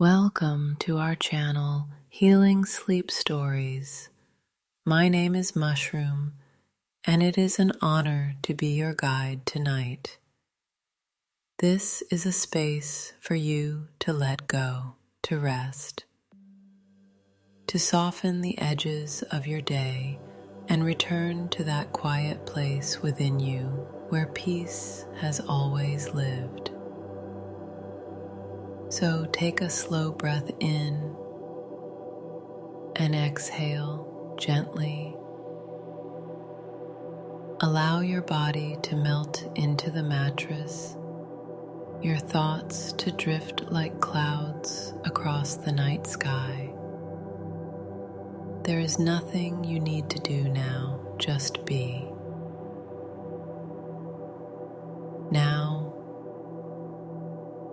Welcome to our channel, Healing Sleep Stories. My name is Mushroom, and it is an honor to be your guide tonight. This is a space for you to let go, to rest, to soften the edges of your day and return to that quiet place within you where peace has always lived. So take a slow breath in and exhale gently. Allow your body to melt into the mattress, your thoughts to drift like clouds across the night sky. There is nothing you need to do now, just be. Now,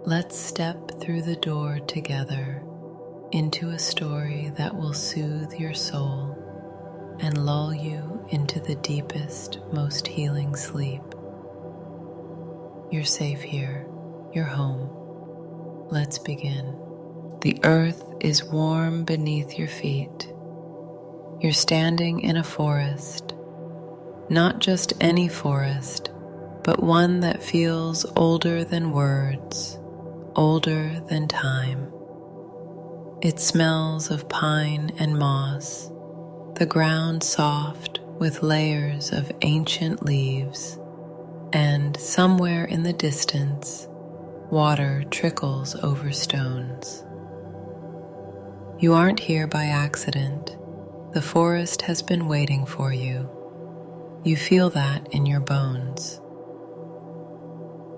let's step through the door together into a story that will soothe your soul and lull you into the deepest, most healing sleep. You're safe here. You're home. Let's begin. The earth is warm beneath your feet. You're standing in a forest, not just any forest, but one that feels older than words, older than time. It smells of pine and moss, the ground soft with layers of ancient leaves, and somewhere in the distance, water trickles over stones. You aren't here by accident. The forest has been waiting for you. You feel that in your bones.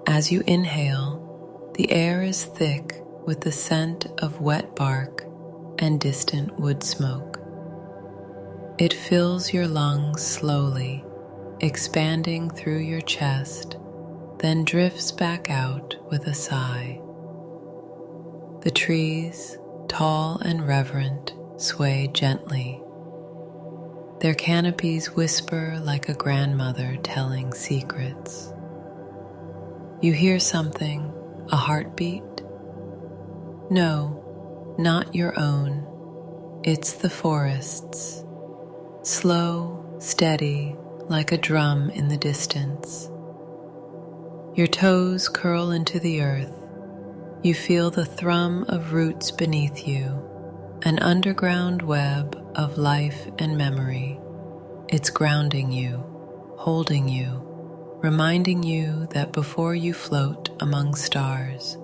As you inhale, the air is thick with the scent of wet bark and distant wood smoke. It fills your lungs slowly, expanding through your chest, then drifts back out with a sigh. The trees, tall and reverent, sway gently. Their canopies whisper like a grandmother telling secrets. You hear something, a heartbeat? No, not your own. It's the forest's. Slow, steady, like a drum in the distance. Your toes curl into the earth. You feel the thrum of roots beneath you, an underground web of life and memory. It's grounding you, holding you, reminding you that before you float among stars,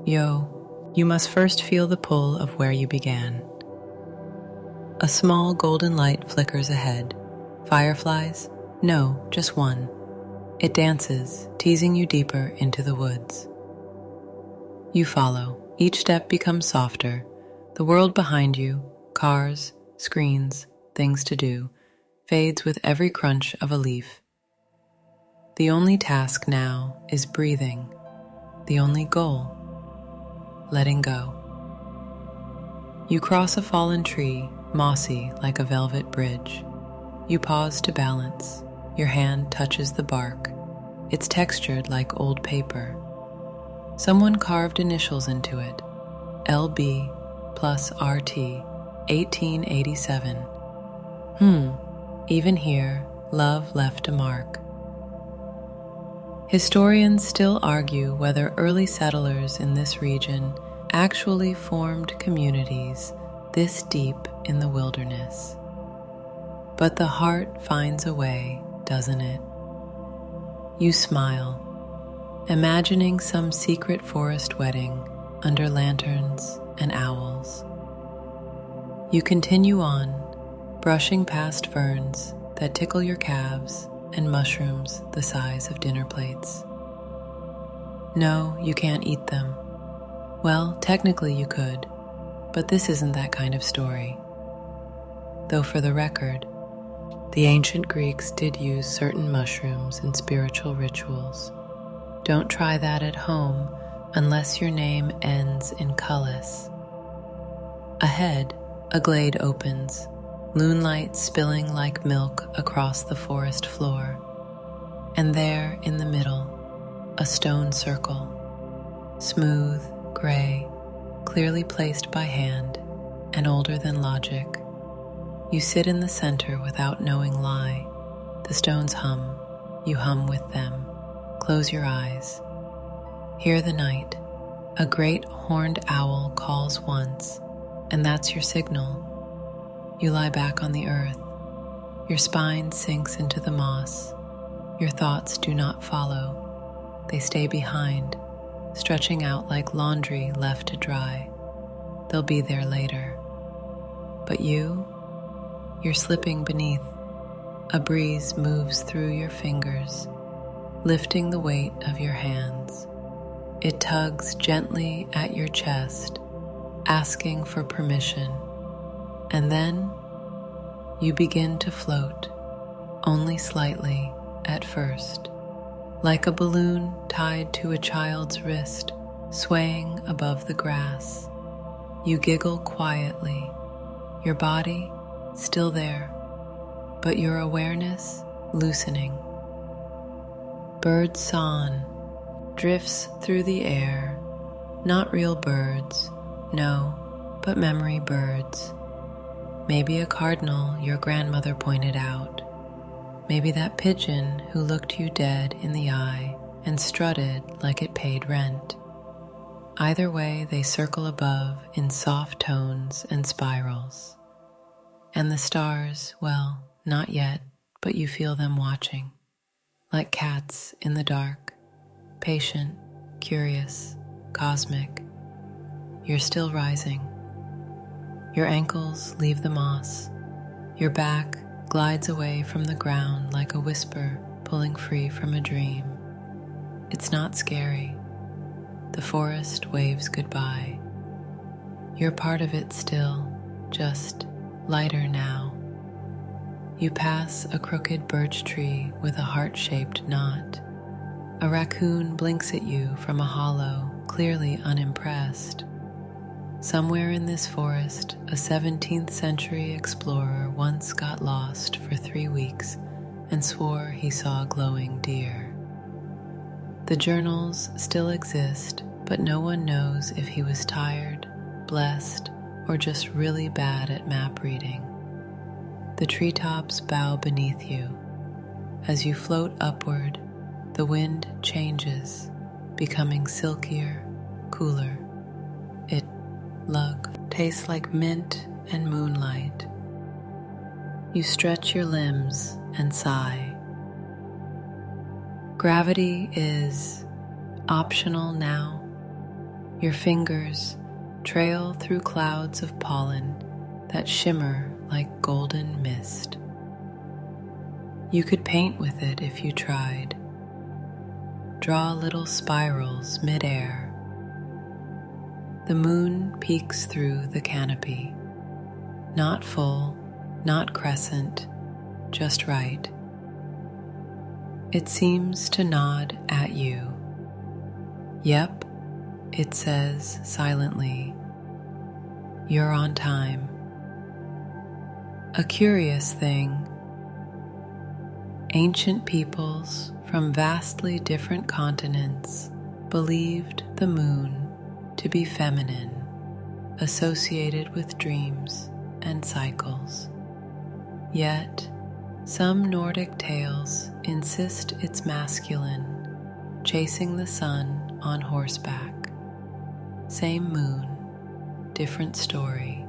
you must first feel the pull of where you began. A small golden light flickers ahead. Fireflies? No, just one. It dances, teasing you deeper into the woods. You follow. Each step becomes softer. The world behind you, cars, screens, things to do, fades with every crunch of a leaf. The only task now is breathing. The only goal, letting go. You cross a fallen tree, mossy like a velvet bridge. You pause to balance. Your hand touches the bark. It's textured like old paper. Someone carved initials into it. LB plus RT, 1887. Even here, love left a mark. Historians still argue whether early settlers in this region actually formed communities this deep in the wilderness. But the heart finds a way, doesn't it? You smile, imagining some secret forest wedding under lanterns and owls. You continue on, brushing past ferns that tickle your calves and mushrooms the size of dinner plates. No, you can't eat them. Well, technically you could, but this isn't that kind of story. Though for the record, the ancient Greeks did use certain mushrooms in spiritual rituals. Don't try that at home unless your name ends in cullis. Ahead, a glade opens, moonlight spilling like milk across the forest floor. And there, in the middle, a stone circle, smooth, gray, clearly placed by hand and older than logic. You sit in the center without knowing why. The stones hum. You hum with them. Close your eyes. Hear the night. A great horned owl calls once, and that's your signal. You lie back on the earth. Your spine sinks into the moss. Your thoughts do not follow. They stay behind, stretching out like laundry left to dry. They'll be there later. But you're slipping beneath. A breeze moves through your fingers, lifting the weight of your hands. It tugs gently at your chest, asking for permission. And then you begin to float, only slightly at first, like a balloon tied to a child's wrist, swaying above the grass. You giggle quietly, your body still there, but your awareness loosening. Bird song drifts through the air, not real birds, no, but memory birds. Maybe a cardinal your grandmother pointed out. Maybe that pigeon who looked you dead in the eye and strutted like it paid rent. Either way, they circle above in soft tones and spirals. And the stars, well, not yet, but you feel them watching, like cats in the dark, patient, curious, cosmic. You're still rising. Your ankles leave the moss. Your back glides away from the ground like a whisper pulling free from a dream. It's not scary. The forest waves goodbye. You're part of it still, just lighter now. You pass a crooked birch tree with a heart-shaped knot. A raccoon blinks at you from a hollow, clearly unimpressed. Somewhere in this forest, a 17th century explorer once got lost for 3 weeks and swore he saw a glowing deer. The journals still exist, but no one knows if he was tired, blessed, or just really bad at map reading. The treetops bow beneath you. As you float upward, the wind changes, becoming silkier, cooler. It tastes like mint and moonlight. You stretch your limbs and sigh. Gravity is optional now. Your fingers trail through clouds of pollen that shimmer like golden mist. You could paint with it if you tried. Draw little spirals mid-air. The moon peeks through the canopy. Not full, not crescent, just right. It seems to nod at you. Yep, it says silently, you're on time. A curious thing, ancient peoples from vastly different continents believed the moon to be feminine, associated with dreams and cycles. Yet, some Nordic tales insist it's masculine, chasing the sun on horseback. Same moon, different story.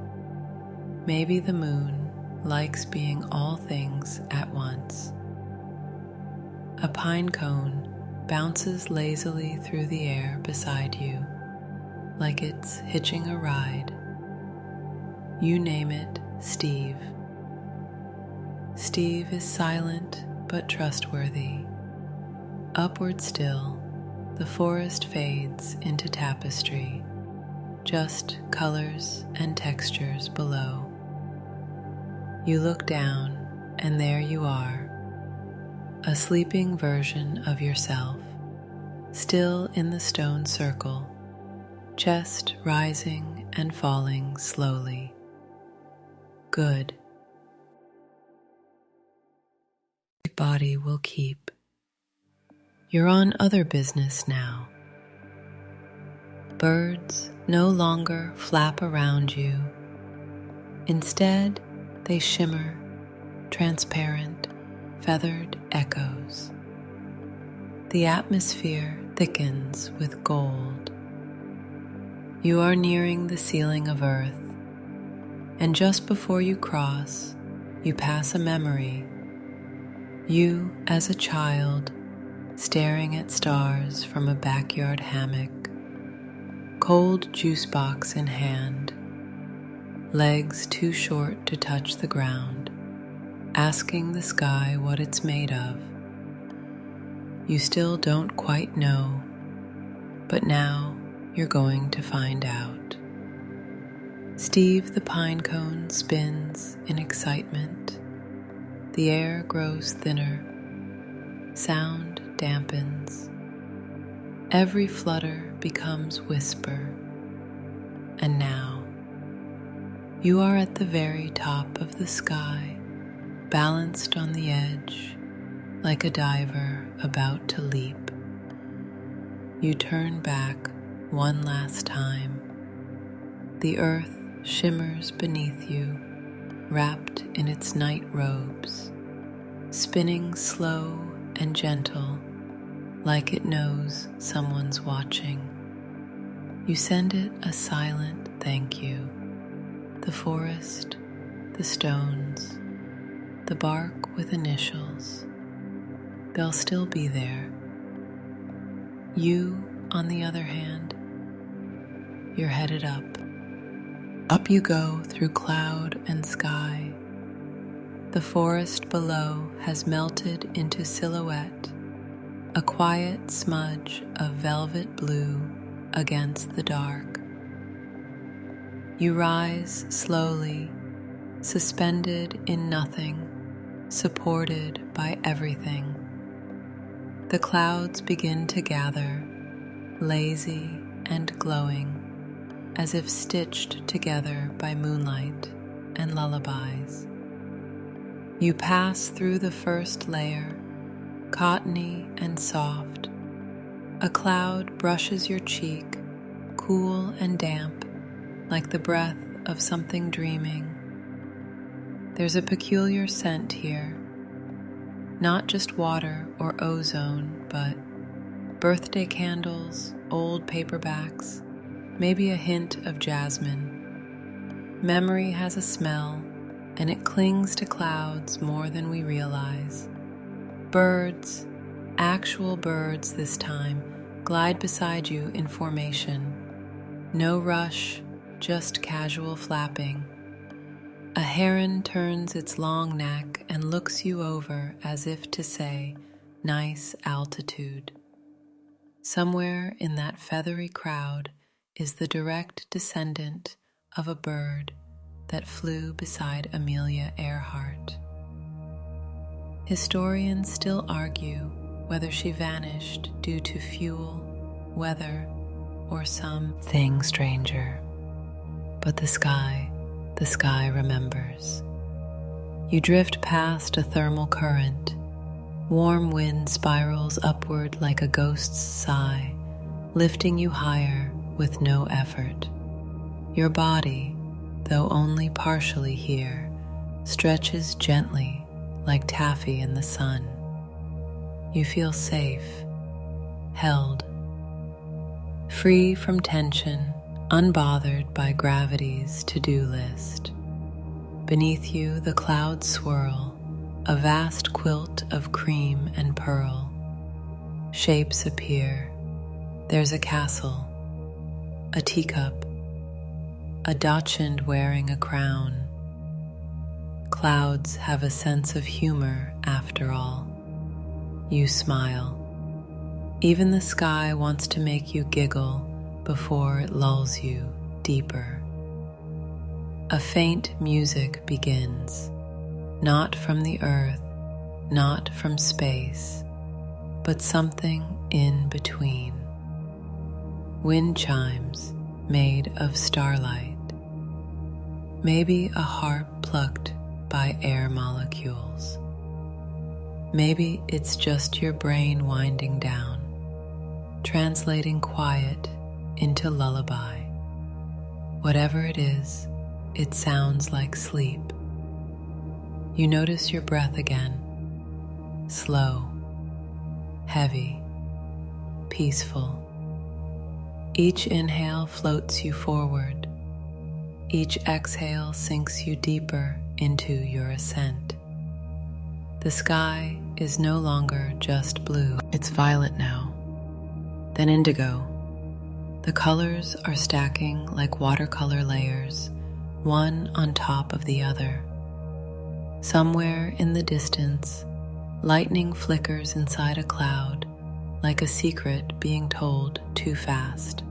Maybe the moon likes being all things at once. A pine cone bounces lazily through the air beside you, like it's hitching a ride. You name it Steve. Steve is silent but trustworthy. Upward still, the forest fades into tapestry, just colors and textures below. You look down, and there you are, a sleeping version of yourself, still in the stone circle, chest rising and falling slowly. Good. Your body will keep. You're on other business now. Birds no longer flap around you. Instead, they shimmer, transparent, feathered echoes. The atmosphere thickens with gold. You are nearing the ceiling of Earth, and just before you cross, you pass a memory. You, as a child, staring at stars from a backyard hammock, cold juice box in hand, legs too short to touch the ground, asking the sky what it's made of. You still don't quite know, but now you're going to find out. Steve the pinecone spins in excitement. The air grows thinner. Sound dampens. Every flutter becomes whisper. And now, you are at the very top of the sky, balanced on the edge, like a diver about to leap. You turn back one last time. The earth shimmers beneath you, wrapped in its night robes, spinning slow and gentle, like it knows someone's watching. You send it a silent thank you. The forest, the stones, the bark with initials, they'll still be there. You, on the other hand, you're headed up. Up you go through cloud and sky. The forest below has melted into silhouette, a quiet smudge of velvet blue against the dark. You rise slowly, suspended in nothing, supported by everything. The clouds begin to gather, lazy and glowing, as if stitched together by moonlight and lullabies. You pass through the first layer, cottony and soft. A cloud brushes your cheek, cool and damp, like the breath of something dreaming. There's a peculiar scent here, not just water or ozone, but birthday candles, old paperbacks, maybe a hint of jasmine. Memory has a smell, and it clings to clouds more than we realize. Birds, actual birds this time, glide beside you in formation. No rush, just casual flapping. A heron turns its long neck and looks you over as if to say, "Nice altitude." Somewhere in that feathery crowd is the direct descendant of a bird that flew beside Amelia Earhart. Historians still argue whether she vanished due to fuel, weather, or something stranger. But the sky remembers. You drift past a thermal current. Warm wind spirals upward like a ghost's sigh, lifting you higher with no effort. Your body, though only partially here, stretches gently like taffy in the sun. You feel safe, held, free from tension, unbothered by gravity's to-do list. Beneath you, the clouds swirl, a vast quilt of cream and pearl. Shapes appear. There's a castle, a teacup, a dachshund wearing a crown. Clouds have a sense of humor after all. You smile. Even the sky wants to make you giggle before it lulls you deeper. A faint music begins, not from the earth, not from space, but something in between. Wind chimes made of starlight. Maybe a harp plucked by air molecules. Maybe it's just your brain winding down, translating quiet into lullaby. Whatever it is, it sounds like sleep. You notice your breath again, slow, heavy, peaceful. Each inhale floats you forward. Each exhale sinks you deeper into your ascent. The sky is no longer just blue. It's violet now, then indigo. The colors are stacking like watercolor layers, one on top of the other. Somewhere in the distance, lightning flickers inside a cloud, like a secret being told too fast.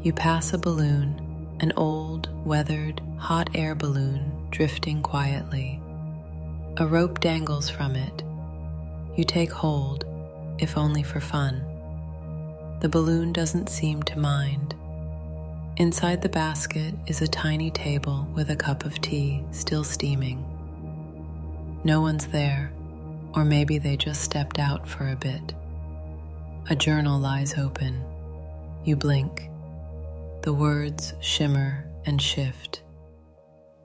You pass a balloon, an old, weathered, hot air balloon drifting quietly. A rope dangles from it. You take hold, if only for fun. The balloon doesn't seem to mind. Inside the basket is a tiny table with a cup of tea still steaming. No one's there, or maybe they just stepped out for a bit. A journal lies open. You blink. The words shimmer and shift.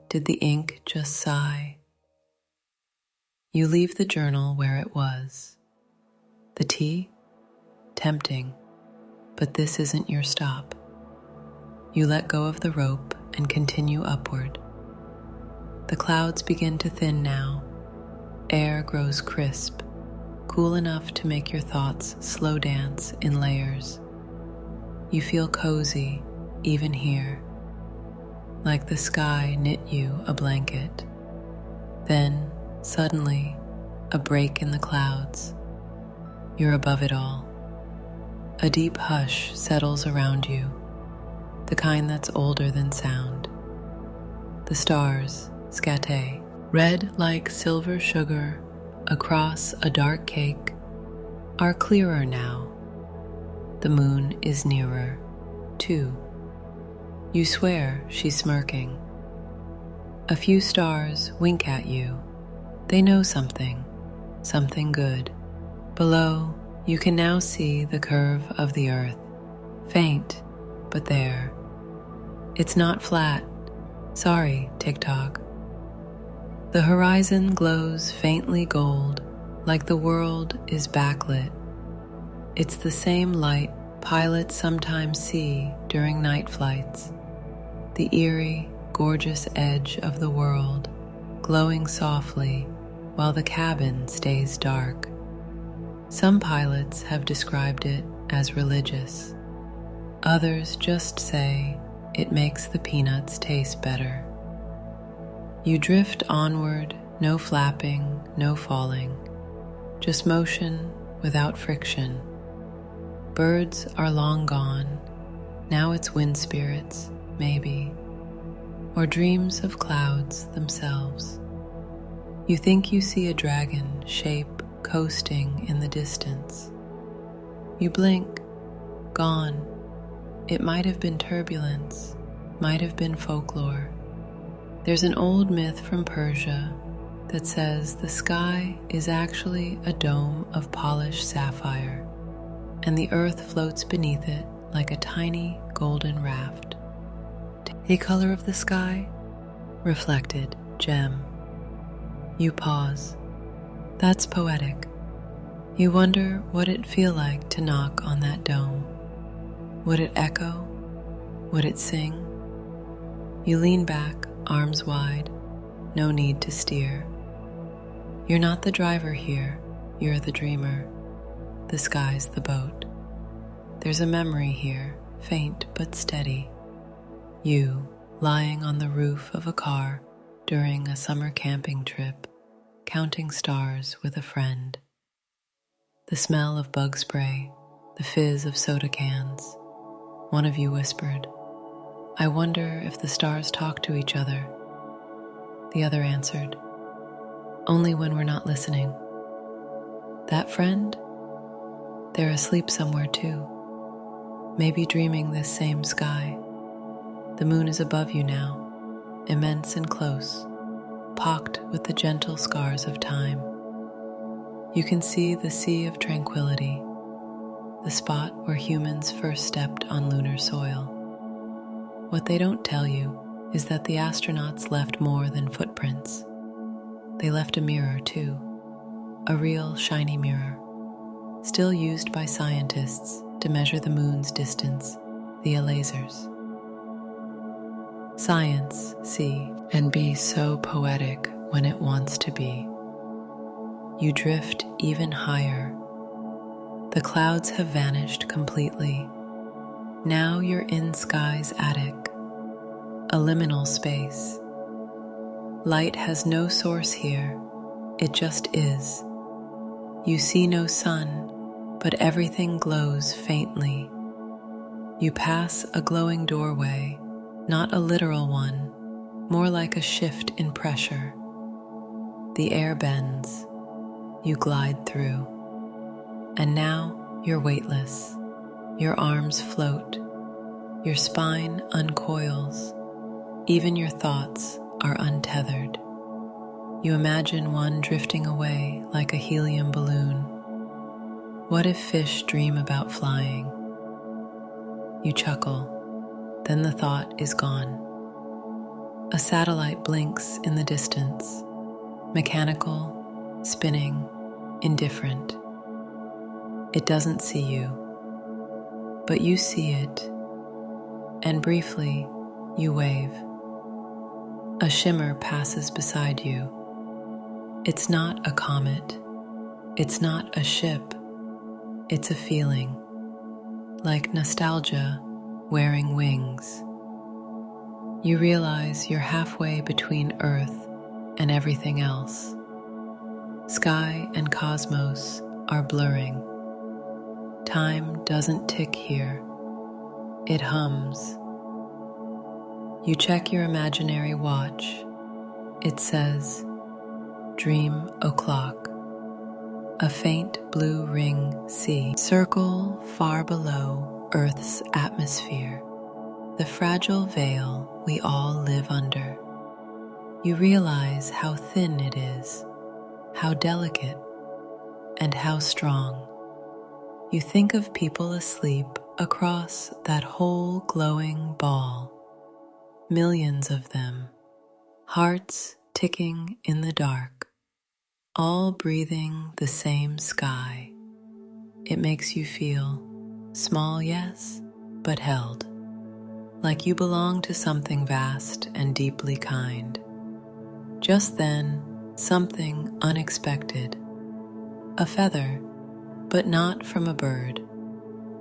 Did the ink just sigh? You leave the journal where it was. The tea? Tempting, but this isn't your stop. You let go of the rope and continue upward. The clouds begin to thin now. Air grows crisp, cool enough to make your thoughts slow dance in layers. You feel cozy, even here, like the sky knit you a blanket. Then, suddenly, a break in the clouds. You're above it all. A deep hush settles around you, the kind that's older than sound. The stars, scatté, red like silver sugar across a dark cake, are clearer now. The moon is nearer, too. You swear she's smirking. A few stars wink at you. They know something good. Below, you can now see the curve of the earth, faint, but there. It's not flat. Sorry, TikTok. The horizon glows faintly gold, like the world is backlit. It's the same light pilots sometimes see during night flights. The eerie, gorgeous edge of the world, glowing softly while the cabin stays dark. Some pilots have described it as religious. Others just say it makes the peanuts taste better. You drift onward, no flapping, no falling, just motion without friction. Birds are long gone. Now it's wind spirits, maybe, or dreams of clouds themselves. You think you see a dragon shape coasting in the distance. You blink, gone. It might have been turbulence, might have been folklore. There's an old myth from Persia that says the sky is actually a dome of polished sapphire, and the earth floats beneath it like a tiny golden raft. The color of the sky? Reflected gem. You pause. That's poetic. You wonder what it'd feel like to knock on that dome. Would it echo? Would it sing? You lean back, arms wide, no need to steer. You're not the driver here, you're the dreamer. The sky's the boat. There's a memory here, faint but steady. You, lying on the roof of a car during a summer camping trip, counting stars with a friend. The smell of bug spray, the fizz of soda cans. One of you whispered, "I wonder if the stars talk to each other." The other answered, "Only when we're not listening." That friend? They're asleep somewhere too, maybe dreaming this same sky. The moon is above you now, immense and close, pocked with the gentle scars of time. You can see the sea of tranquility. The the spot where humans first stepped on lunar soil. What they don't tell you is that the astronauts left more than footprints. They left a mirror too, a real shiny mirror, still used by scientists to measure the moon's distance via lasers. Science, see, and be so poetic when it wants to be. You drift even higher. The clouds have vanished completely. Now you're in sky's attic, a liminal space. Light has no source here, it just is. You see no sun, but everything glows faintly. You pass a glowing doorway, not a literal one, more like a shift in pressure. The air bends, you glide through, and now you're weightless. Your arms float, your spine uncoils, even your thoughts are untethered. You imagine one drifting away like a helium balloon. What if fish dream about flying? You chuckle, then the thought is gone. A satellite blinks in the distance, mechanical, spinning, indifferent. It doesn't see you, but you see it, and briefly you wave. A shimmer passes beside you. It's not a comet, it's not a ship, it's a feeling, like nostalgia wearing wings. You realize you're halfway between Earth and everything else. Sky and cosmos are blurring. Time doesn't tick here, it hums. You check your imaginary watch. It says, Dream o'clock. A faint blue ring sea circle far below Earth's atmosphere, the fragile veil we all live under. You realize how thin it is, how delicate, and how strong. You think of people asleep across that whole glowing ball. Millions of them, hearts ticking in the dark, all breathing the same sky. It makes you feel small, yes, but held, like you belong to something vast and deeply kind. Just then, something unexpected. A feather, but not from a bird.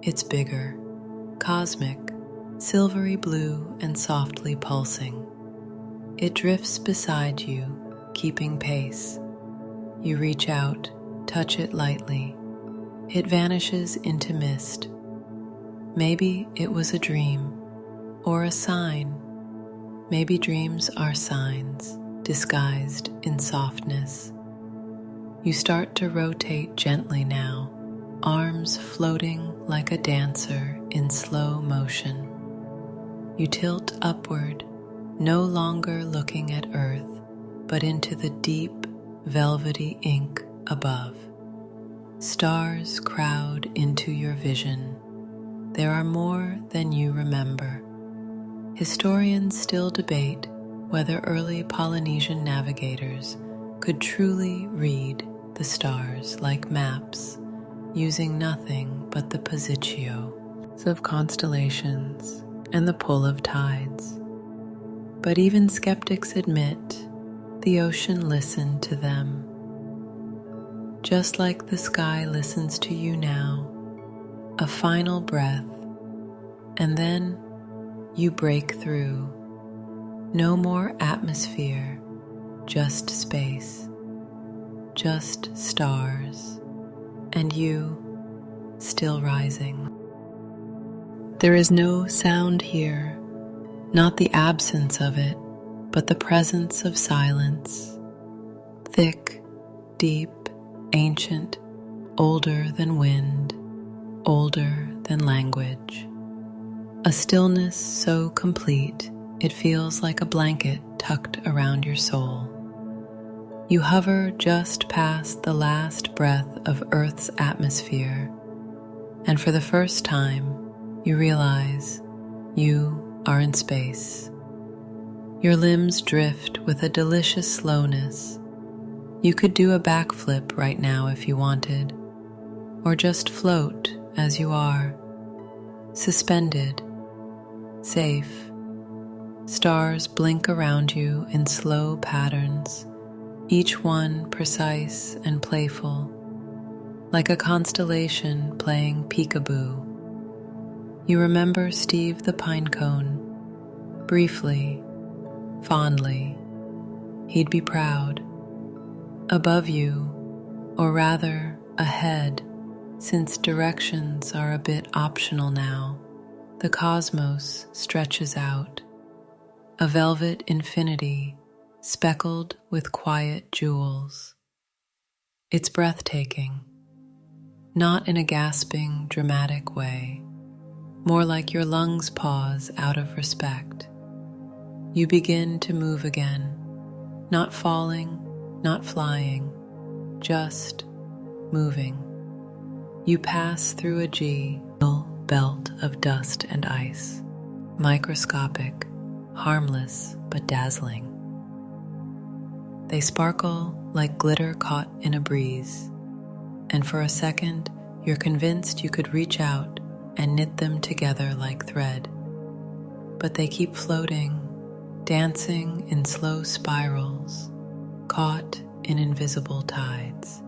It's bigger, cosmic, silvery blue and softly pulsing. It drifts beside you, keeping pace. You reach out, touch it lightly. It vanishes into mist. Maybe it was a dream, or a sign. Maybe dreams are signs, disguised in softness. You start to rotate gently now, arms floating like a dancer in slow motion. You tilt upward, no longer looking at Earth, but into the deep, velvety ink above. Stars crowd into your vision. There are more than you remember. Historians still debate whether early Polynesian navigators could truly read the stars like maps, using nothing but the positio of constellations and the pull of tides. But even skeptics admit the ocean listened to them, just like the sky listens to you now. A final breath, and then you break through. No more atmosphere, just space, just stars, and you still rising. There is no sound here, not the absence of it, but the presence of silence. Thick, deep, ancient, older than wind, older than language. A stillness so complete it feels like a blanket tucked around your soul. You hover just past the last breath of Earth's atmosphere, And for the first time, you realize you are in space. Your limbs drift with a delicious slowness. You could do a backflip right now if you wanted, or just float as you are, suspended, safe. Stars blink around you in slow patterns, each one precise and playful, like a constellation playing peekaboo. You remember Steve the pinecone, briefly, fondly. He'd be proud. Above you, or rather ahead, since directions are a bit optional now, the cosmos stretches out, a velvet infinity speckled with quiet jewels. It's breathtaking, not in a gasping, dramatic way, more like your lungs pause out of respect. You begin to move again, not falling, not flying, just moving. You pass through a belt of dust and ice, microscopic, harmless but dazzling. They sparkle like glitter caught in a breeze, and for a second you're convinced you could reach out and knit them together like thread. But they keep floating, dancing in slow spirals, caught in invisible tides.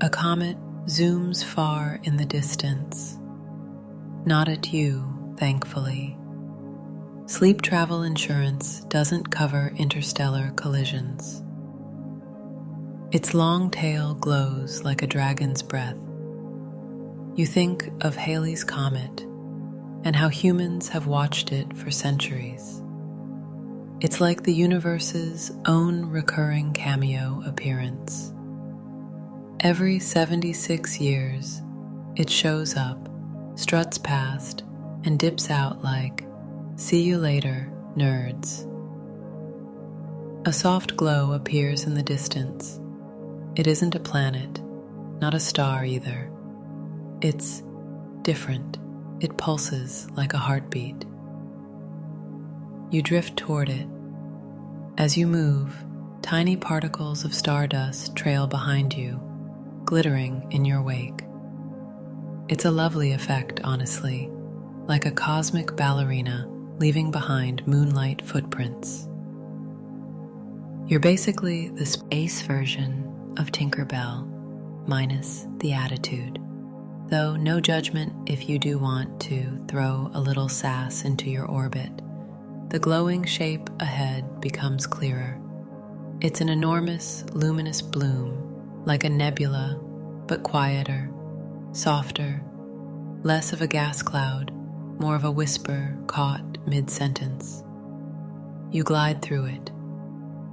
A comet zooms far in the distance, not at you, thankfully. Sleep travel insurance doesn't cover interstellar collisions. Its long tail glows like a dragon's breath. You think of Halley's Comet and how humans have watched it for centuries. It's like the universe's own recurring cameo appearance. Every 76 years, it shows up, struts past, and dips out like, "See you later, nerds." A soft glow appears in the distance. It isn't a planet, not a star either. It's different. It pulses like a heartbeat. You drift toward it. As you move, tiny particles of stardust trail behind you, glittering in your wake. It's a lovely effect, honestly, like a cosmic ballerina leaving behind moonlight footprints. You're basically the space version of Tinkerbell, minus the attitude. Though no judgment if you do want to throw a little sass into your orbit. The glowing shape ahead becomes clearer. It's an enormous, luminous bloom, like a nebula, but quieter, softer, less of a gas cloud, more of a whisper caught mid-sentence. You glide through it.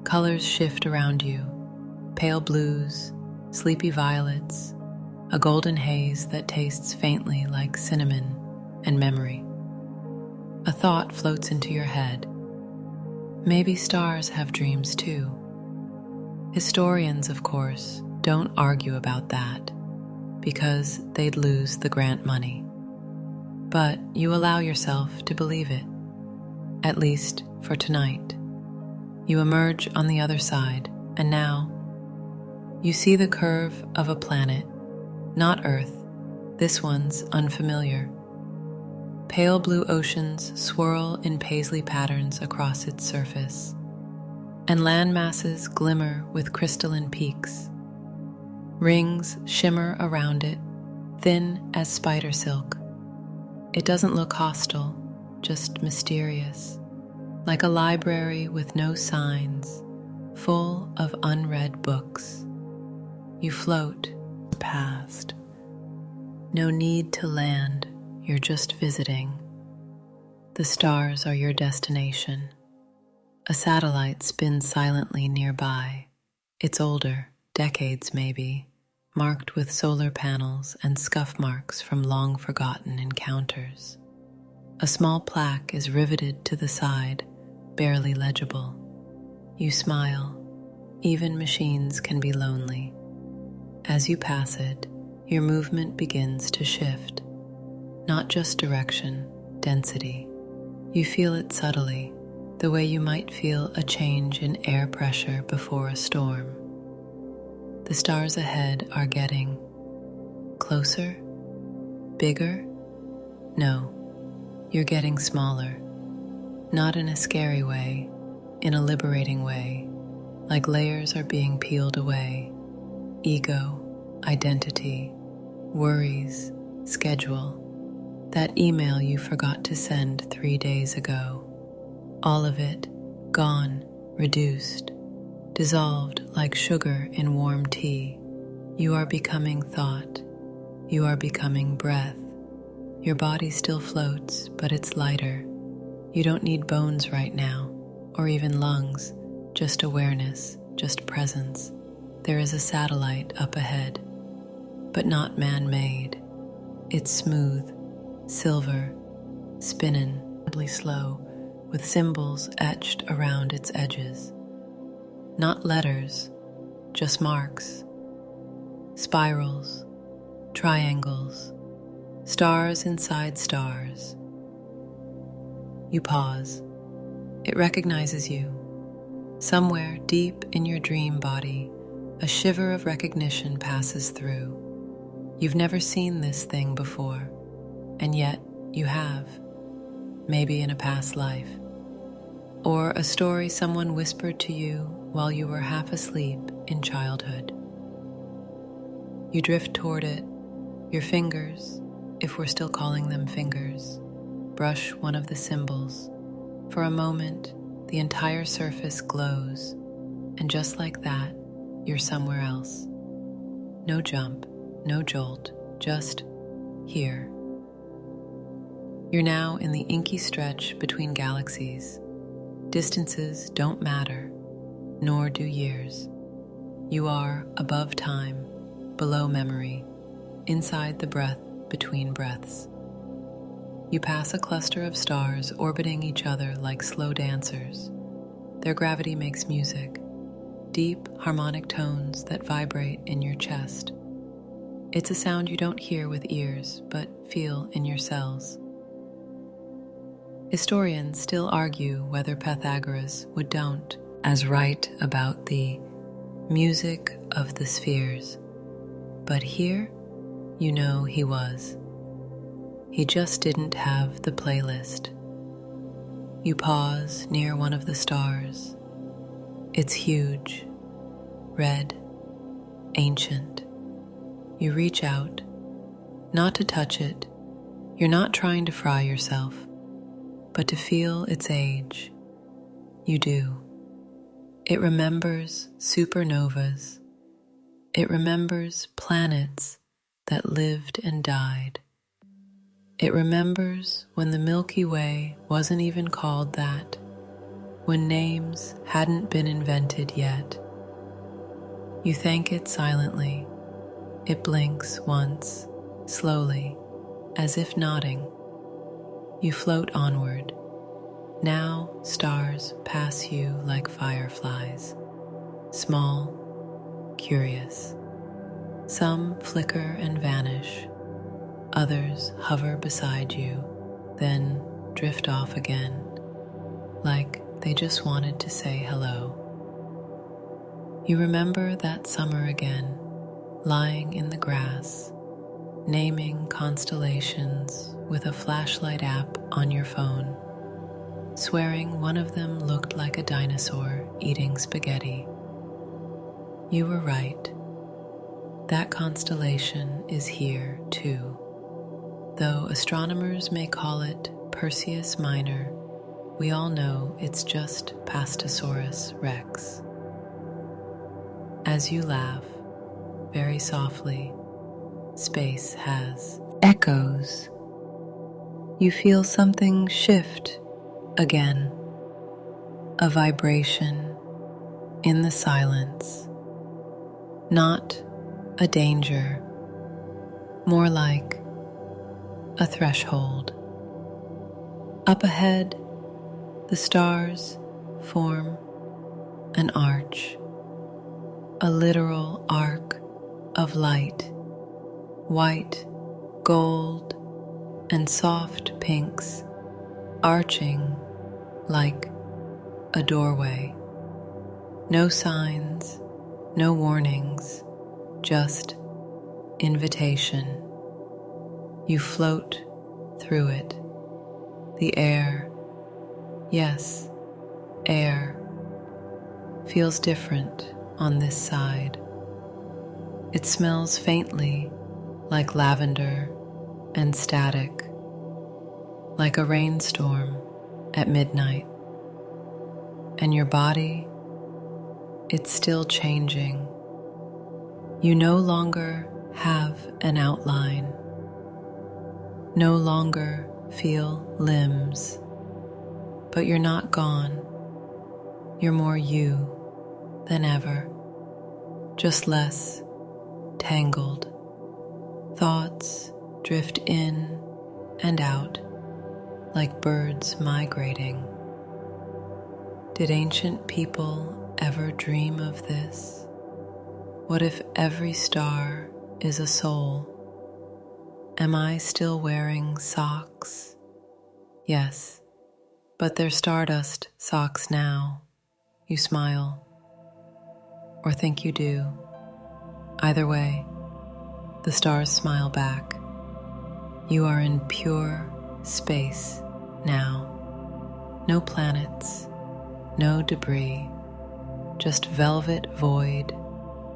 Colors shift around you, pale blues, sleepy violets, a golden haze that tastes faintly like cinnamon and memory. A thought floats into your head. Maybe stars have dreams too. Historians, of course, don't argue about that, because they'd lose the grant money. But you allow yourself to believe it, at least for tonight. You emerge on the other side, and now you see the curve of a planet, not Earth. This one's unfamiliar. Pale blue oceans swirl in paisley patterns across its surface, and land masses glimmer with crystalline peaks. Rings shimmer around it, thin as spider silk. It doesn't look hostile, just mysterious, like a library with no signs, full of unread books. You float past. No need to land, you're just visiting. The stars are your destination. A satellite spins silently nearby. It's older, decades maybe, marked with solar panels and scuff marks from long-forgotten encounters. A small plaque is riveted to the side, barely legible. You smile. Even machines can be lonely. As you pass it, your movement begins to shift, not just direction, density. You feel it subtly, the way you might feel a change in air pressure before a storm. The stars ahead are getting closer, bigger. No, you're getting smaller, not in a scary way, in a liberating way, like layers are being peeled away. Ego, identity, worries, schedule, that email you forgot to send 3 days ago. All of it gone, reduced, dissolved like sugar in warm tea. You are becoming thought. You are becoming breath. Your body still floats, but it's lighter. You don't need bones right now, or even lungs, just awareness, just presence. There is a satellite up ahead, but not man-made. It's smooth, silver, spinning, slow, with symbols etched around its edges. Not letters, just marks, spirals, triangles, stars inside stars. You pause. It recognizes you. Somewhere deep in your dream body, a shiver of recognition passes through. You've never seen this thing before, and yet you have. Maybe in a past life, or a story someone whispered to you while you were half asleep in childhood. You drift toward it. Your fingers, if we're still calling them fingers, brush one of the symbols. For a moment, the entire surface glows, and just like that, you're somewhere else. No jump, no jolt, just here. You're now in the inky stretch between galaxies. Distances don't matter, nor do years. You are above time, below memory, inside the breath between breaths. You pass a cluster of stars orbiting each other like slow dancers. Their gravity makes music, deep harmonic tones that vibrate in your chest. It's a sound you don't hear with ears, but feel in your cells. Historians still argue whether Pythagoras would don't as right about the music of the spheres. But here, you know he was. He just didn't have the playlist. You pause near one of the stars. It's huge, red, ancient. You reach out, not to touch it. You're not trying to fry yourself, but to feel its age. You do. It remembers supernovas. It remembers planets that lived and died. It remembers when the Milky Way wasn't even called that, when names hadn't been invented yet. You thank it silently. It blinks once, slowly, as if nodding. You float onward. Now stars pass you like fireflies, small, curious. Some flicker and vanish. Others hover beside you, then drift off again, like they just wanted to say hello. You remember that summer again, lying in the grass, naming constellations with a flashlight app on your phone, swearing one of them looked like a dinosaur eating spaghetti. You were right. That constellation is here too. Though astronomers may call it Perseus Minor, we all know it's just Pastosaurus Rex. As you laugh, very softly, space has echoes. You feel something shift again, a vibration in the silence, not a danger, more like a threshold. Up ahead, the stars form an arch, a literal arc of light. white, gold, and soft pinks arching like a doorway. No signs, no warnings, just invitation. You float through it. The air, yes, air, feels different on this side. It smells faintly like lavender and static, like a rainstorm at midnight. And your body, it's still changing. You no longer have an outline, no longer feel limbs, but you're not gone. You're more you than ever, just less tangled. Thoughts drift in and out like birds migrating. Did ancient people ever dream of this? What if every star is a soul? Am I still wearing socks? Yes, but they're stardust socks now. You smile, or think you do. Either way, the stars smile back. You are in pure space now. No planets, no debris, just velvet void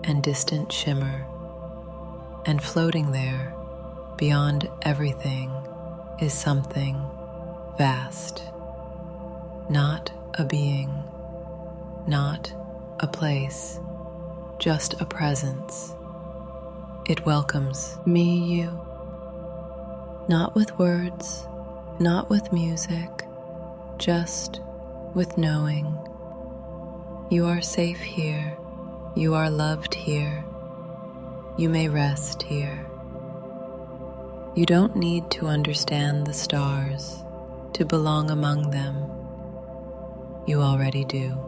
and distant shimmer. And floating there, beyond everything, is something vast. Not a being, not a place, just a presence. It welcomes me, you. Not with words, not with music, just with knowing. You are safe here, you are loved here, you may rest here. You don't need to understand the stars to belong among them. You already do.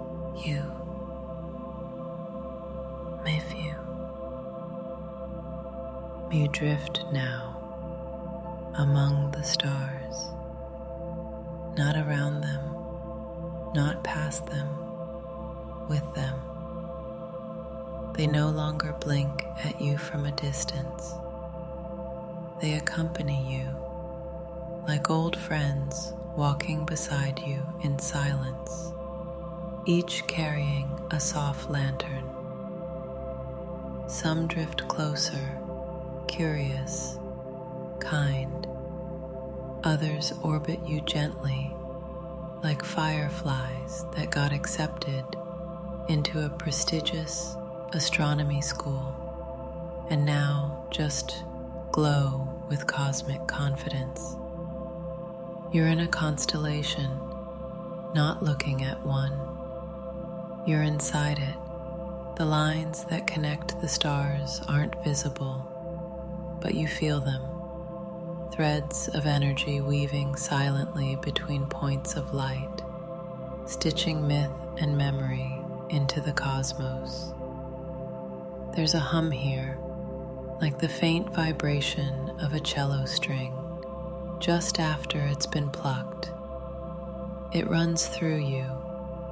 You may feel. You drift now among the stars, not around them, not past them, with them. They no longer blink at you from a distance. They accompany you like old friends walking beside you in silence, each carrying a soft lantern. Some drift closer, curious, kind. Others orbit you gently, like fireflies that got accepted into a prestigious astronomy school and now just glow with cosmic confidence. You're in a constellation, not looking at one. You're inside it. The lines that connect the stars aren't visible, but you feel them. Threads of energy weaving silently between points of light, stitching myth and memory into the cosmos. There's a hum here, like the faint vibration of a cello string, just after it's been plucked. It runs through you,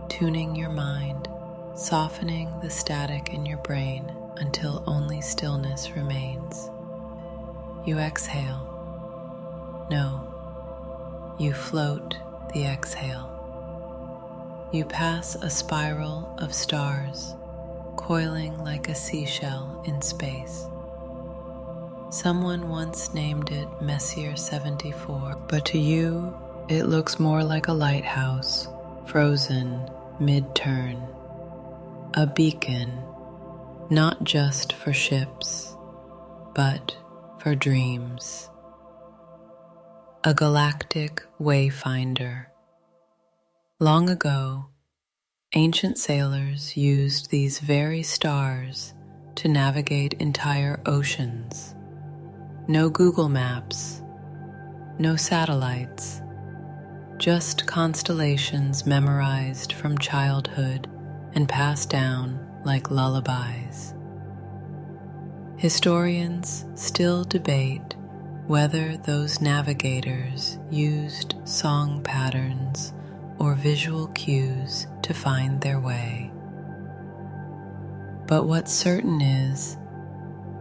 tuning your mind, softening the static in your brain until only stillness remains. You exhale. No, you float the exhale. You pass a spiral of stars, coiling like a seashell in space. Someone once named it Messier 74, but to you, it looks more like a lighthouse, frozen mid-turn. A beacon, not just for ships, but for dreams. A galactic wayfinder. Long ago, ancient sailors used these very stars to navigate entire oceans. No Google Maps, no satellites, just constellations memorized from childhood and passed down like lullabies. Historians still debate whether those navigators used song patterns or visual cues to find their way. But what's certain is,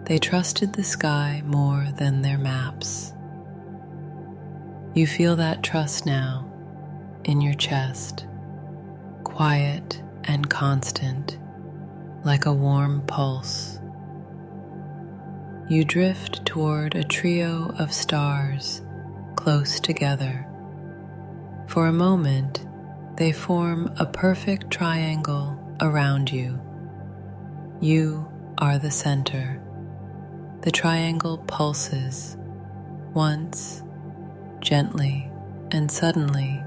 they trusted the sky more than their maps. You feel that trust now in your chest, quiet and constant, like a warm pulse. You drift toward a trio of stars close together. For a moment, they form a perfect triangle around you. You are the center. The triangle pulses, once, gently, and suddenly,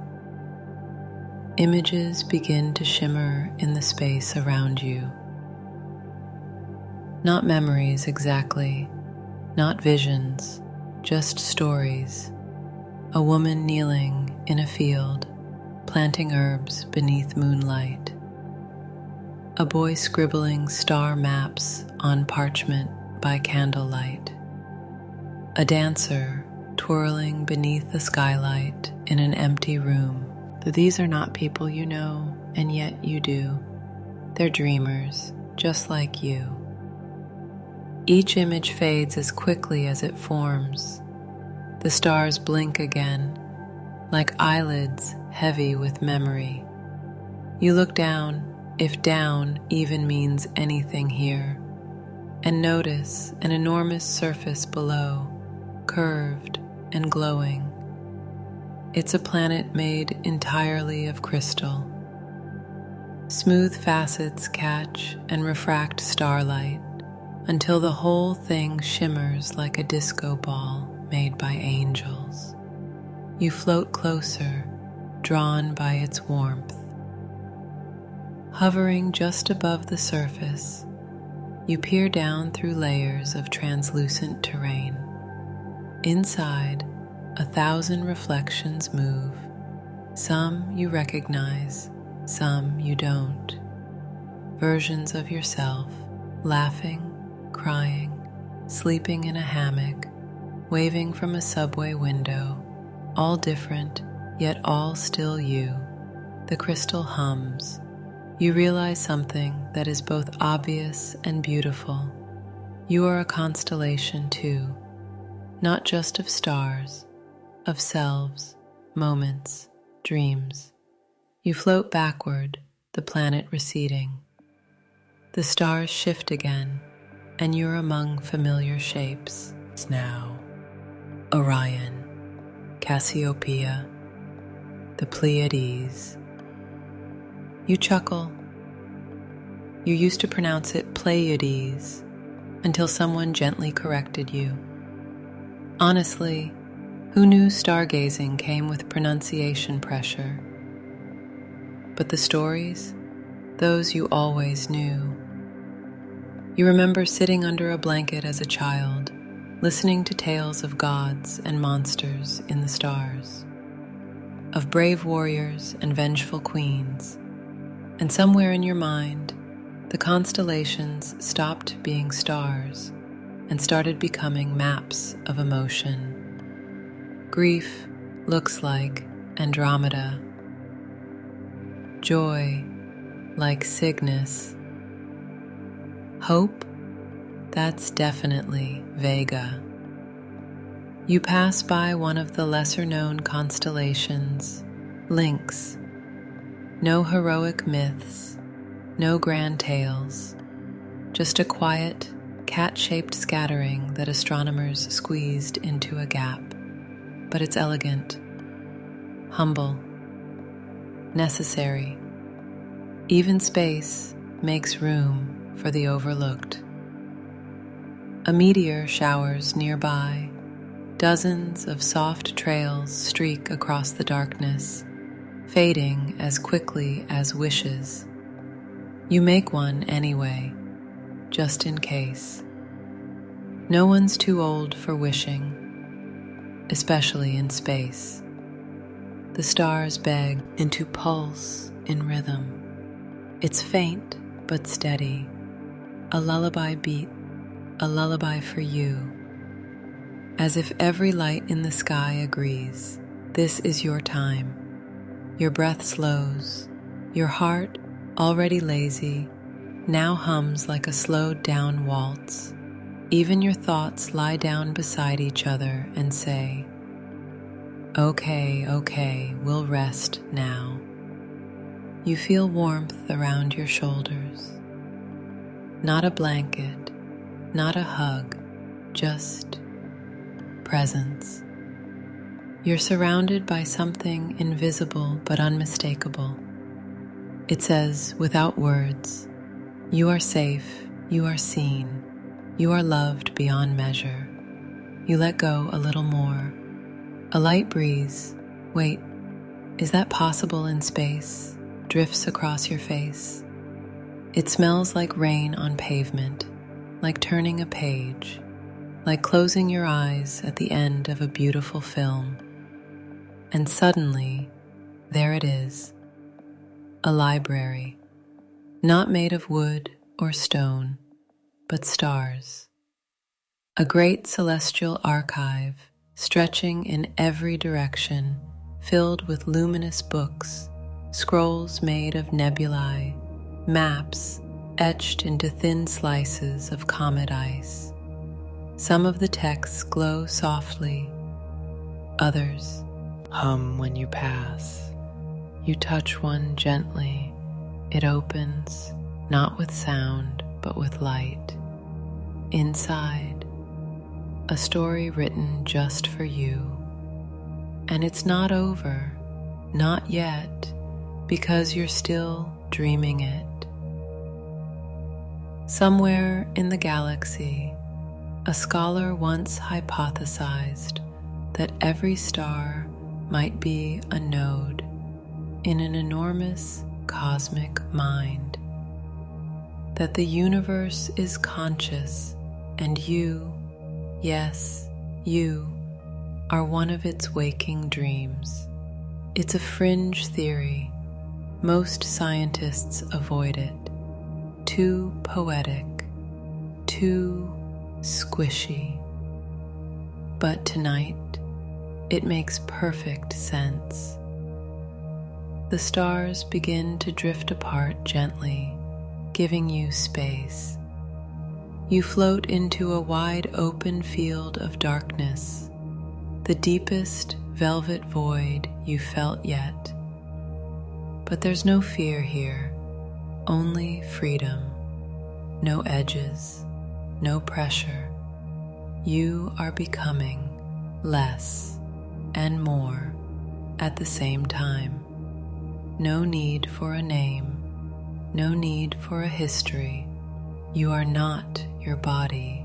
images begin to shimmer in the space around you. Not memories exactly, not visions, just stories. A woman kneeling in a field, planting herbs beneath moonlight. A boy scribbling star maps on parchment by candlelight. A dancer twirling beneath the skylight in an empty room. These are not people you know, and yet you do. They're dreamers, just like you. Each image fades as quickly as it forms. The stars blink again, like eyelids heavy with memory. You look down, if down even means anything here, and notice an enormous surface below, curved and glowing. It's a planet made entirely of crystal. Smooth facets catch and refract starlight, until the whole thing shimmers like a disco ball made by angels. You float closer, drawn by its warmth. Hovering just above the surface, you peer down through layers of translucent terrain. Inside, 1,000 reflections move. Some you recognize, some you don't. Versions of yourself, laughing, crying, sleeping in a hammock, waving from a subway window, all different, yet all still you. The crystal hums. You realize something that is both obvious and beautiful. You are a constellation too, not just of stars, of selves, moments, dreams. You float backward, the planet receding. The stars shift again, and you're among familiar shapes. It's now Orion, Cassiopeia, the Pleiades. You chuckle. You used to pronounce it Pleiades until someone gently corrected you. Honestly, who knew stargazing came with pronunciation pressure? But the stories, those you always knew. You remember sitting under a blanket as a child, listening to tales of gods and monsters in the stars, of brave warriors and vengeful queens, and somewhere in your mind, the constellations stopped being stars and started becoming maps of emotion. Grief looks like Andromeda. Joy like Cygnus. Hope, that's definitely Vega. You pass by one of the lesser-known constellations, Lynx. No heroic myths, no grand tales, just a quiet, cat-shaped scattering that astronomers squeezed into a gap. But it's elegant, humble, necessary. Even space makes room for the overlooked. A meteor showers nearby. Dozens of soft trails streak across the darkness, fading as quickly as wishes. You make one anyway, just in case. No one's too old for wishing, especially in space. The stars beg into pulse in rhythm. It's faint but steady, a lullaby beat a lullaby for you, as if every light in the sky agrees. This is your time. Your breath slows. Your heart, already lazy, now hums like a slowed down waltz. Even your thoughts lie down beside each other and say, okay, we'll rest now. You feel warmth around your shoulders. Not a blanket, not a hug, just presence. You're surrounded by something invisible but unmistakable. It says, without words, you are safe, you are seen, you are loved beyond measure. You let go a little more. A light breeze, wait, is that possible in space, drifts across your face. It smells like rain on pavement, like turning a page, like closing your eyes at the end of a beautiful film. And suddenly, there it is, a library, not made of wood or stone, but stars. A great celestial archive stretching in every direction, filled with luminous books, scrolls made of nebulae, maps etched into thin slices of comet ice. Some of the texts glow softly, others hum when you pass. You touch one gently, it opens, not with sound, but with light. Inside, a story written just for you. And it's not over, not yet, because you're still dreaming it. Somewhere in the galaxy, a scholar once hypothesized that every star might be a node in an enormous cosmic mind, that the universe is conscious and you, yes, you, are one of its waking dreams. It's a fringe theory. Most scientists avoid it. Too poetic, too squishy. But tonight, it makes perfect sense. The stars begin to drift apart gently, giving you space. You float into a wide open field of darkness, the deepest velvet void you felt yet. But there's no fear here, only freedom, no edges, no pressure. You are becoming less and more at the same time. No need for a name, no need for a history. You are not your body,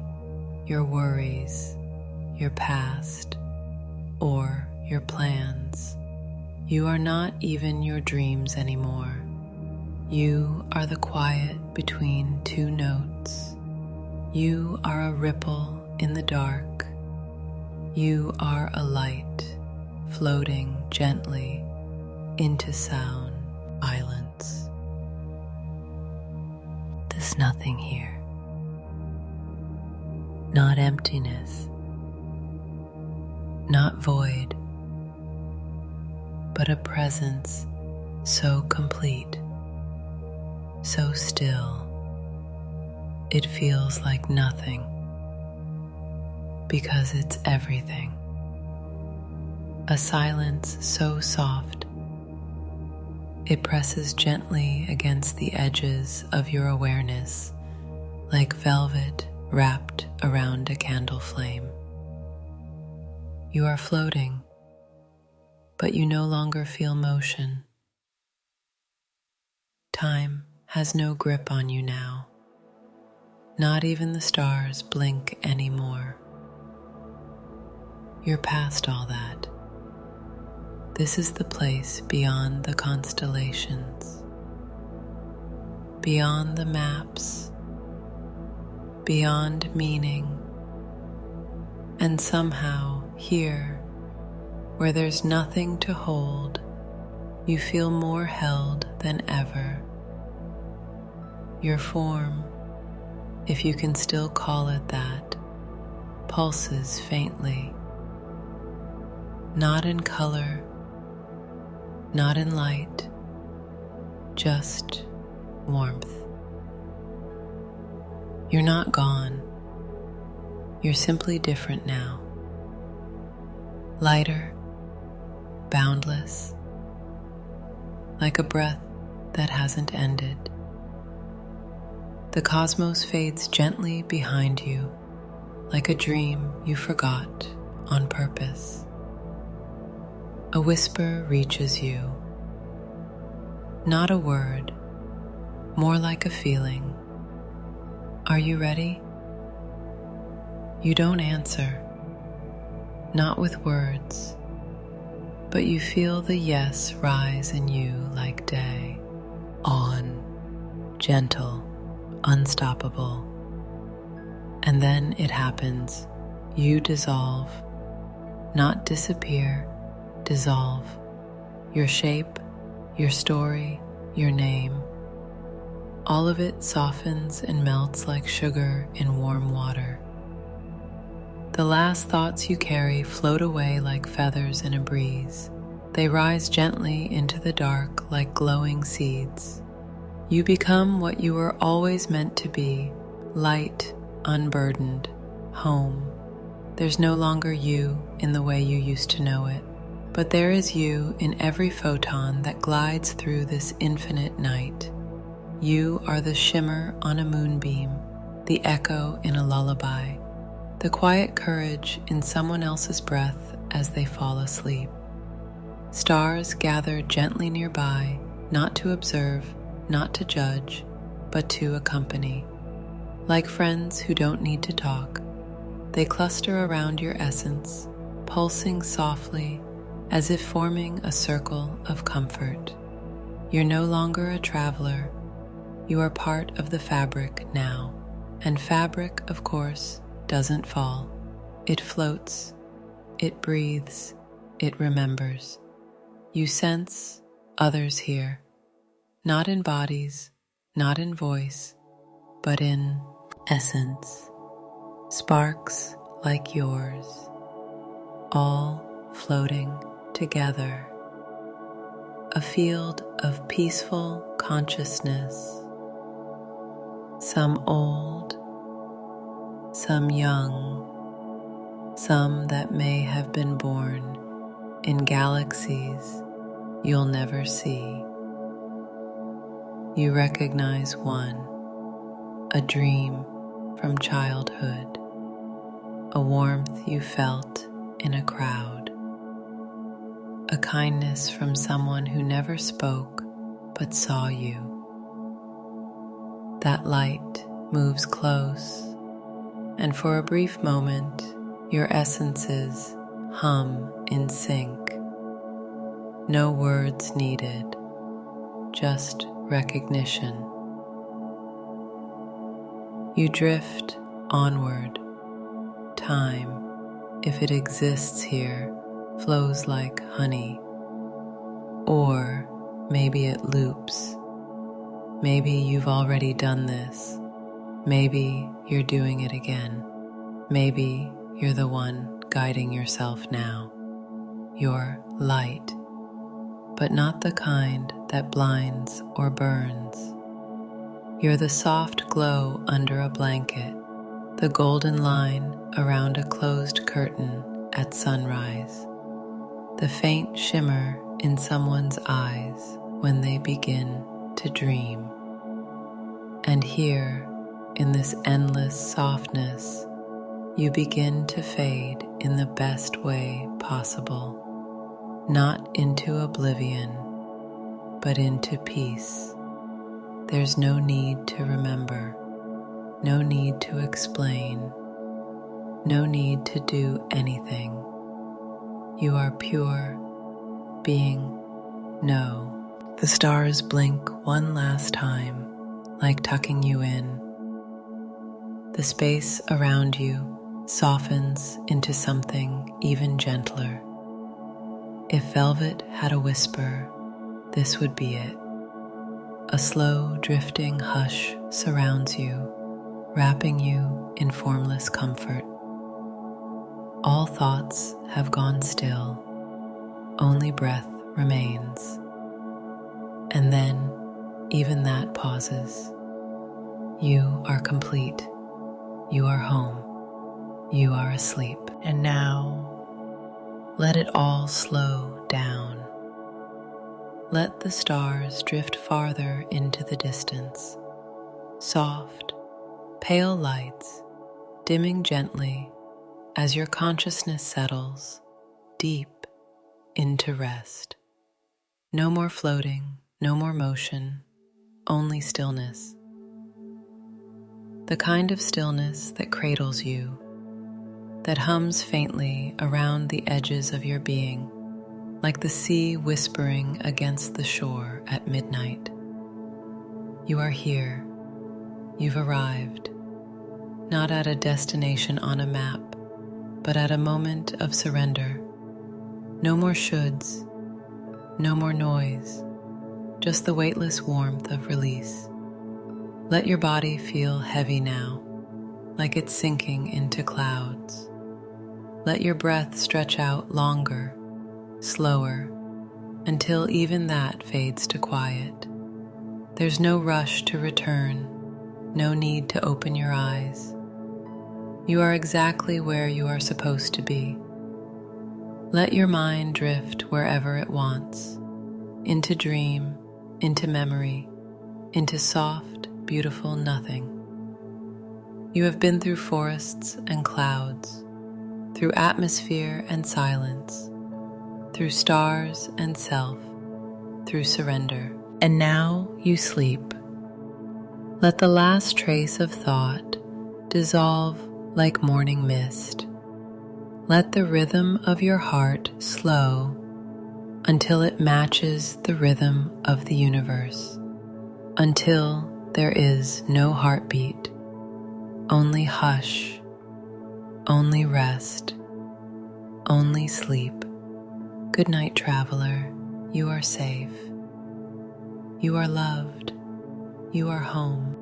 your worries, your past, or your plans. You are not even your dreams anymore. You are the quiet between two notes. You are a ripple in the dark. You are a light floating gently into sound islands. There's nothing here. Not emptiness, not void, but a presence so complete, so still, it feels like nothing, because it's everything. A silence so soft, it presses gently against the edges of your awareness, like velvet wrapped around a candle flame. You are floating, but you no longer feel motion. Time has no grip on you now. Not even the stars blink anymore. You're past all that. This is the place beyond the constellations, beyond the maps, beyond meaning, and somehow here, where there's nothing to hold, you feel more held than ever. Your form, if you can still call it that, pulses faintly, not in color, not in light, just warmth. You're not gone. You're simply different now. Lighter, boundless, like a breath that hasn't ended. The cosmos fades gently behind you, like a dream you forgot on purpose. A whisper reaches you, not a word, more like a feeling. Are you ready? You don't answer, not with words, but you feel the yes rise in you like day, on, gentle, unstoppable. And then it happens. You dissolve, not disappear, dissolve. Your shape, your story, your name. All of it softens and melts like sugar in warm water. The last thoughts you carry float away like feathers in a breeze. They rise gently into the dark like glowing seeds. You become what you were always meant to be, light, unburdened, home. There's no longer you in the way you used to know it, but there is you in every photon that glides through this infinite night. You are the shimmer on a moonbeam, the echo in a lullaby, the quiet courage in someone else's breath as they fall asleep. Stars gather gently nearby, not to observe, not to judge, but to accompany. Like friends who don't need to talk, they cluster around your essence, pulsing softly as if forming a circle of comfort. You're no longer a traveler. You are part of the fabric now. And fabric, of course, doesn't fall. It floats, it breathes, it remembers. You sense others here, not in bodies, not in voice, but in essence. Sparks like yours, all floating together. A field of peaceful consciousness. Some old, some young, some that may have been born in galaxies you'll never see. You recognize one, a dream from childhood, a warmth you felt in a crowd, a kindness from someone who never spoke but saw you. That light moves close, and for a brief moment, your essences hum in sync. No words needed, just recognition. You drift onward. Time, if it exists here, flows like honey. Or maybe it loops. Maybe you've already done this. Maybe you're doing it again. Maybe you're the one guiding yourself now. You're light, but not the kind that blinds or burns. You're the soft glow under a blanket, the golden line around a closed curtain at sunrise, the faint shimmer in someone's eyes when they begin to dream. And here, in this endless softness, you begin to fade in the best way possible, not into oblivion, but into peace. There's no need to remember, no need to explain, no need to do anything. You are pure being. No. The stars blink one last time, like tucking you in. The space around you softens into something even gentler. If velvet had a whisper, this would be it. A slow, drifting hush surrounds you, wrapping you in formless comfort. All thoughts have gone still, only breath remains. And then, even that pauses. You are complete. You are home. You are asleep. And now, let it all slow down. Let the stars drift farther into the distance. Soft, pale lights dimming gently as your consciousness settles deep into rest. No more floating, no more motion, only stillness. The kind of stillness that cradles you, that hums faintly around the edges of your being, like the sea whispering against the shore at midnight. You are here. You've arrived, not at a destination on a map, but at a moment of surrender. No more shoulds, no more noise, just the weightless warmth of release. Let your body feel heavy now, like it's sinking into clouds. Let your breath stretch out longer, slower, until even that fades to quiet. There's no rush to return, no need to open your eyes. You are exactly where you are supposed to be. Let your mind drift wherever it wants, into dream, into memory, into soft, beautiful nothing. You have been through forests and clouds, through atmosphere and silence, through stars and self, through surrender. And now you sleep. Let the last trace of thought dissolve like morning mist. Let the rhythm of your heart slow until it matches the rhythm of the universe, until there is no heartbeat, only hush, only rest, only sleep. Good night, traveler. You are safe. You are loved. You are home.